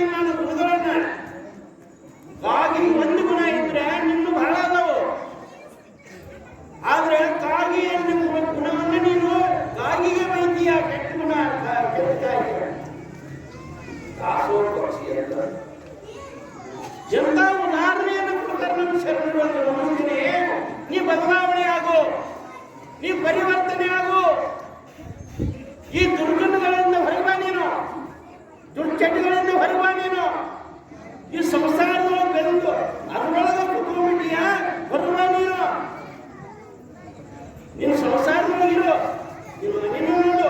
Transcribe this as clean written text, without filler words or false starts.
ಮಾಡಿದ್ದೀನಿ ನಾನು ಗುಣಗಳನ್ನ. ಕಾಗಿ ಒಂದು ಗುಣ ಇದ್ರೆ ನಿನ್ನ ಬಹಳ ಅದಾವು. ಆದ್ರೆ ಕಾಗಿ ಅನ್ನೋ ಗುಣವನ್ನು ನೀನು ಕಾಗಿಗೆ ಬೈತೀಯ. ಕೆಟ್ಟ ಗುಣ ಎಂತ ಉದಾಹರಣೆಯನ್ನು ಕೊಡ್ತಾರೆ ನಮ್ಮ ಶರಣರು. ನಮಸ್ತೆ, ನೀ ಬದಲಾವಣೆ ಆಗು, ನೀ ಪರಿವರ್ತನೆ ಆಗು. ಈ ದುರ್ಗುಣಗಳಿಂದ ಹೊರಬ ನೀನು, ದುರ್ಚಟಗಳಿಂದ ಹೊರಬ ನೀನು. ಈ ಸಂಸಾರದೊಳಗೆ ಬೆಳೆದು ಅದರೊಳಗೆ ಕುತ್ಕೊಂಡ್ಬಿಟ್ಟಿಯ ಹೊರಬ ನೀನು. ನೀನು ಸಂಸಾರದೊಳಗಿರು. ನೀನು